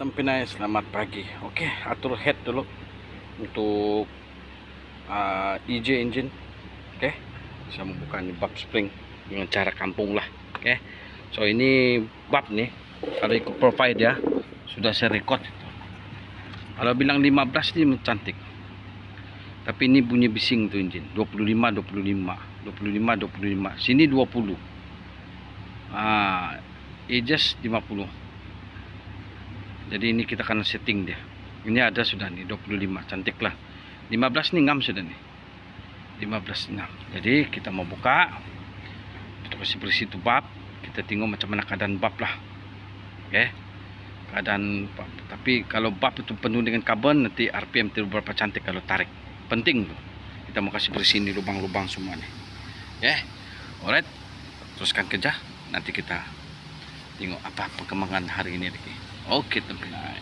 Tempinay, selamat pagi. Oke, atur head dulu untuk EJ engine. Oke, saya membuka ini bab spring dengan cara kampung lah. Oke, so ini bab nih, kalau ikut profile ya sudah saya record. Kalau bilang 15 ini cantik, tapi ini bunyi bising tuh engine 25 sini 20, edges 50. Jadi ini kita akan setting dia. Ini ada sudah nih 25, cantik lah. 15 nih ngam sudah nih. 15 ngam. Jadi kita mau buka, kita kasih bersih itu bab. Kita tengok macam mana keadaan bab lah. Oke. Keadaan bab. Tapi kalau bab itu penuh dengan karbon, nanti RPM itu berapa cantik kalau tarik. Penting tuh. Kita mau kasih bersih ini lubang-lubang semua nih. Oke. Alright. Teruskan kerja. Nanti kita tengok apa perkembangan hari ini lagi. Oke, Tempinay.